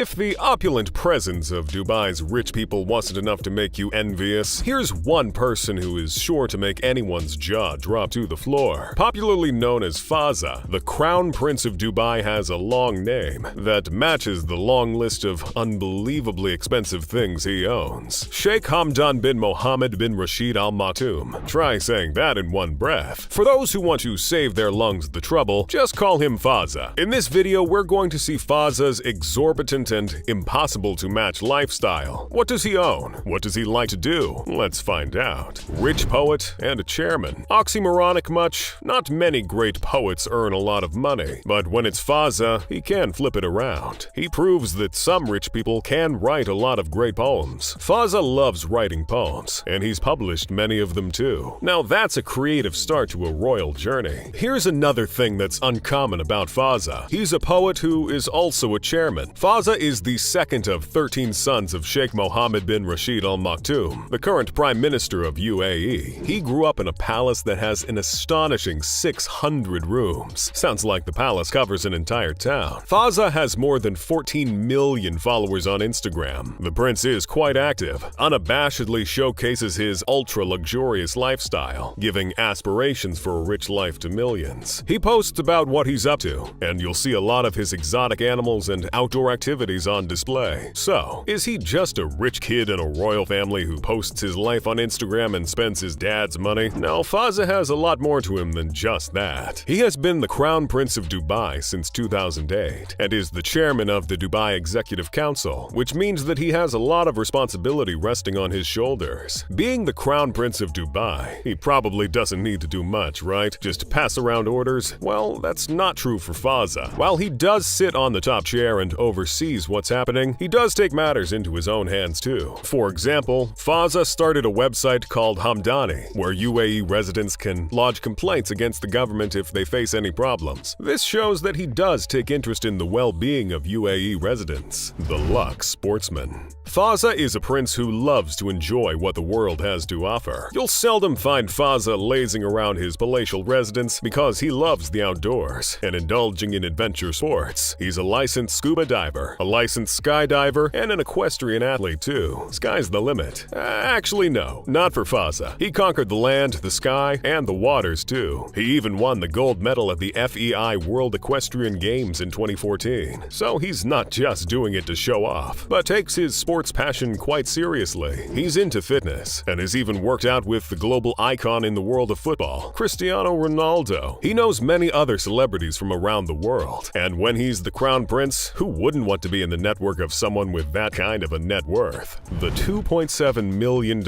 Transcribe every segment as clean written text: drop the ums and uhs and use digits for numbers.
If the opulent presence of Dubai's rich people wasn't enough to make you envious, here's one person who is sure to make anyone's jaw drop to the floor. Popularly known as Fazza, the Crown Prince of Dubai has a long name that matches the long list of unbelievably expensive things he owns. Sheikh Hamdan bin Mohammed bin Rashid Al Maktoum. Try saying that in one breath. For those who want to save their lungs the trouble, just call him Fazza. In this video, we're going to see Fazza's exorbitant and impossible-to-match lifestyle. What does he own? What does he like to do? Let's find out. Rich poet and a chairman. Oxymoronic much? Not many great poets earn a lot of money, but when it's Fazza, he can flip it around. He proves that some rich people can write a lot of great poems. Fazza loves writing poems, and he's published many of them too. Now that's a creative start to a royal journey. Here's another thing that's uncommon about Fazza. He's a poet who is also a chairman. Fazza is the second of 13 sons of Sheikh Mohammed bin Rashid Al Maktoum, the current Prime Minister of UAE. He grew up in a palace that has an astonishing 600 rooms. Sounds like the palace covers an entire town. Fazza has more than 14 million followers on Instagram. The prince is quite active, unabashedly showcases his ultra-luxurious lifestyle, giving aspirations for a rich life to millions. He posts about what he's up to, and you'll see a lot of his exotic animals and outdoor activities on display. So, is he just a rich kid in a royal family who posts his life on Instagram and spends his dad's money? No, Fazza has a lot more to him than just that. He has been the Crown Prince of Dubai since 2008 and is the chairman of the Dubai Executive Council, which means that he has a lot of responsibility resting on his shoulders. Being the Crown Prince of Dubai, he probably doesn't need to do much, right? Just pass around orders? Well, that's not true for Fazza. While he does sit on the top chair and oversees what's happening, he does take matters into his own hands too. For example, Fazza started a website called Hamdani, where UAE residents can lodge complaints against the government if they face any problems. This shows that he does take interest in the well-being of UAE residents. The Lux Sportsman. Fazza is a prince who loves to enjoy what the world has to offer. You'll seldom find Fazza lazing around his palatial residence because he loves the outdoors and indulging in adventure sports. He's a licensed scuba diver, a licensed skydiver, and an equestrian athlete too. Sky's the limit. Actually, no, not for Fazza. He conquered the land, the sky, and the waters too. He even won the gold medal at the FEI World Equestrian Games in 2014. So he's not just doing it to show off, but takes his sports passion quite seriously. He's into fitness and has even worked out with the global icon in the world of football, Cristiano Ronaldo. He knows many other celebrities from around the world, and when he's the Crown Prince, who wouldn't want to be in the network of someone with that kind of a net worth? The $2.7 million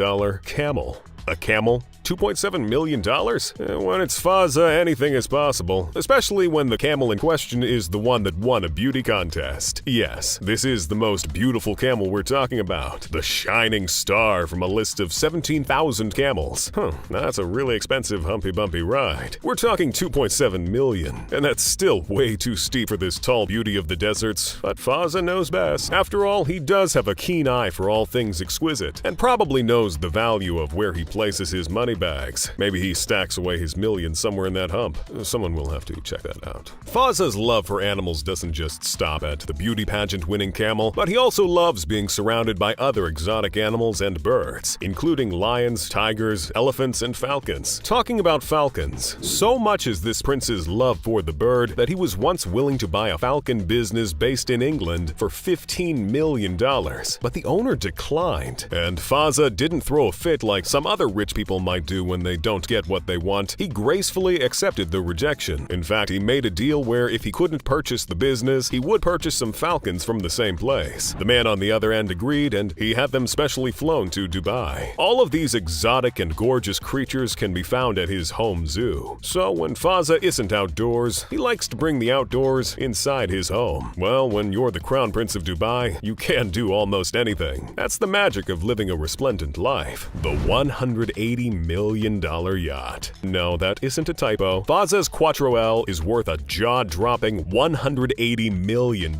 camel. A camel? $2.7 million? When it's Fazza, anything is possible, especially when the camel in question is the one that won a beauty contest. Yes, this is the most beautiful camel we're talking about, the shining star from a list of 17,000 camels. That's a really expensive humpy-bumpy ride. We're talking $2.7 million, and that's still way too steep for this tall beauty of the deserts, but Fazza knows best. After all, he does have a keen eye for all things exquisite, and probably knows the value of where he places his money bags. Maybe he stacks away his millions somewhere in that hump. Someone will have to check that out. Fazza's love for animals doesn't just stop at the beauty pageant winning camel, but he also loves being surrounded by other exotic animals and birds, including lions, tigers, elephants, and falcons. Talking about falcons, so much is this prince's love for the bird that he was once willing to buy a falcon business based in England for $15 million, but the owner declined. And Fazza didn't throw a fit like some other rich people might do when they don't get what they want. He gracefully accepted the rejection. In fact, he made a deal where if he couldn't purchase the business, he would purchase some falcons from the same place. The man on the other end agreed, and he had them specially flown to Dubai. All of these exotic and gorgeous creatures can be found at his home zoo. So when Fazza isn't outdoors, he likes to bring the outdoors inside his home. Well, when you're the Crown Prince of Dubai, you can do almost anything. That's the magic of living a resplendent life. The $180 million million yacht. No, that isn't a typo. Fazza's Quattro L is worth a jaw-dropping $180 million.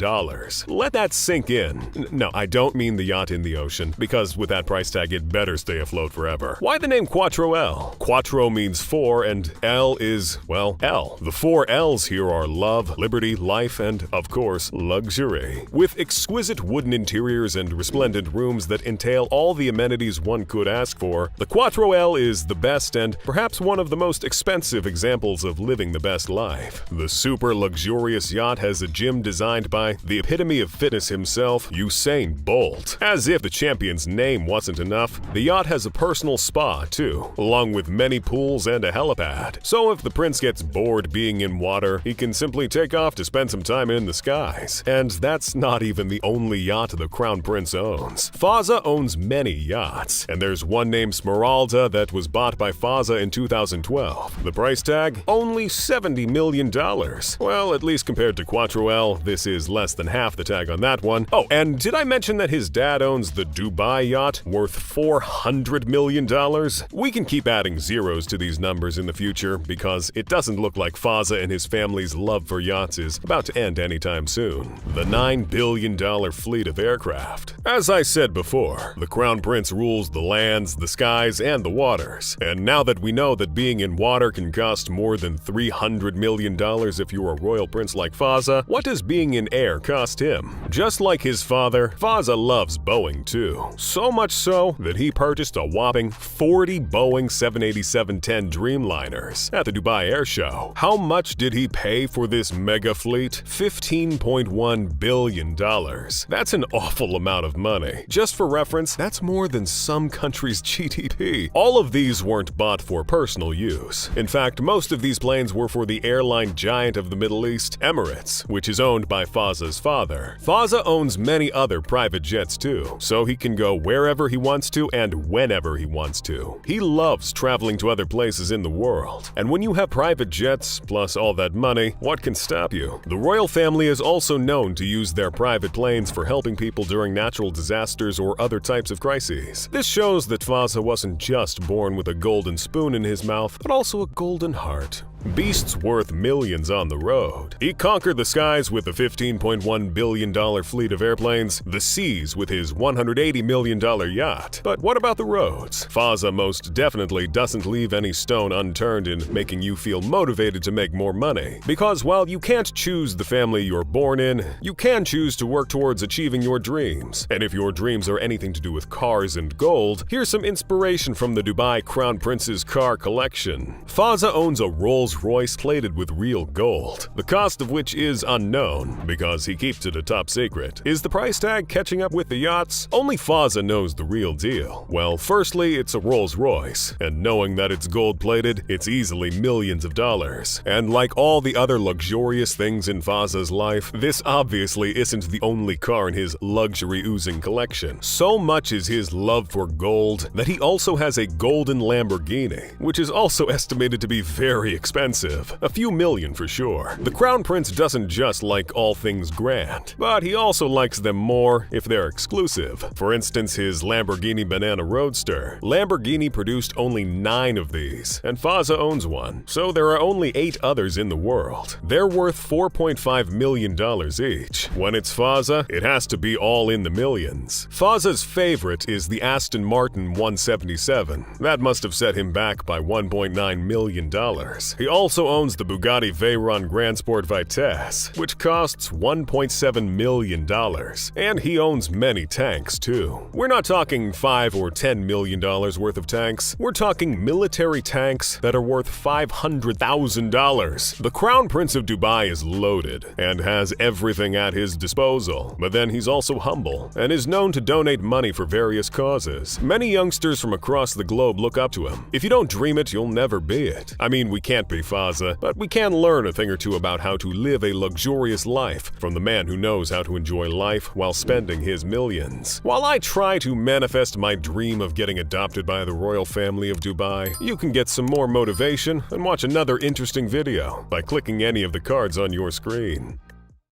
Let that sink in. No, I don't mean the yacht in the ocean, because with that price tag it better stay afloat forever. Why the name Quattro L? Quattro means four, and L is, well, L. The four L's here are love, liberty, life, and, of course, luxury. With exquisite wooden interiors and resplendent rooms that entail all the amenities one could ask for, the Quattro L is the best and perhaps one of the most expensive examples of living the best life. The super luxurious yacht has a gym designed by the epitome of fitness himself, Usain Bolt. As if the champion's name wasn't enough, the yacht has a personal spa too, along with many pools and a helipad. So if the prince gets bored being in water, he can simply take off to spend some time in the skies. And that's not even the only yacht the Crown Prince owns. Fazza owns many yachts, and there's one named Smeralda that was bought by Fazza in 2012. The price tag? Only $70 million. Well, at least compared to Quattro L, this is less than half the tag on that one. Oh, and did I mention that his dad owns the Dubai yacht, worth $400 million? We can keep adding zeros to these numbers in the future, because it doesn't look like Fazza and his family's love for yachts is about to end anytime soon. The $9 billion fleet of aircraft. As I said before, the Crown Prince rules the lands, the skies, and the waters. And now that we know that being in water can cost more than $300 million if you're a royal prince like Fazza, what does being in air cost him? Just like his father, Fazza loves Boeing too. So much so that he purchased a whopping 40 Boeing 787-10 Dreamliners at the Dubai Air Show. How much did he pay for this mega fleet? $15.1 billion. That's an awful amount of money. Just for reference, that's more than some countries' GDP. All of these weren't bought for personal use. In fact, most of these planes were for the airline giant of the Middle East, Emirates, which is owned by Fazza's father. Fazza owns many other private jets too, so he can go wherever he wants to and whenever he wants to. He loves traveling to other places in the world. And when you have private jets, plus all that money, what can stop you? The royal family is also known to use their private planes for helping people during natural disasters or other types of crises. This shows that Fazza wasn't just born with a golden spoon in his mouth, but also a golden heart. Beasts worth millions on the road. He conquered the skies with a $15.1 billion fleet of airplanes, the seas with his $180 million yacht. But what about the roads? Fazza most definitely doesn't leave any stone unturned in making you feel motivated to make more money. Because while you can't choose the family you're born in, you can choose to work towards achieving your dreams. And if your dreams are anything to do with cars and gold, here's some inspiration from the Dubai Crown Prince's car collection. Fazza owns a Rolls-Royce plated with real gold, the cost of which is unknown because he keeps it a top secret. Is the price tag catching up with the yachts? Only Fazza knows the real deal. Well, firstly, it's a Rolls-Royce, and knowing that it's gold-plated, it's easily millions of dollars. And like all the other luxurious things in Fazza's life, this obviously isn't the only car in his luxury-oozing collection. So much is his love for gold that he also has a golden Lamborghini, which is also estimated to be very expensive. A few million for sure. The Crown Prince doesn't just like all things grand, but he also likes them more if they're exclusive. For instance, his Lamborghini Banana Roadster. Lamborghini produced only 9 of these, and Fazza owns one, so there are only 8 others in the world. They're worth $4.5 million each. When it's Fazza, it has to be all in the millions. Fazza's favorite is the Aston Martin 177. That must have set him back by $1.9 million. He also owns the Bugatti Veyron Grand Sport Vitesse, which costs $1.7 million. And he owns many tanks too. We're not talking $5 or $10 million worth of tanks. We're talking military tanks that are worth $500,000. The Crown Prince of Dubai is loaded and has everything at his disposal. But then he's also humble and is known to donate money for various causes. Many youngsters from across the globe look up to him. If you don't dream it, you'll never be it. I mean, we can't be Fazza, but we can learn a thing or two about how to live a luxurious life from the man who knows how to enjoy life while spending his millions. While I try to manifest my dream of getting adopted by the royal family of Dubai, you can get some more motivation and watch another interesting video by clicking any of the cards on your screen.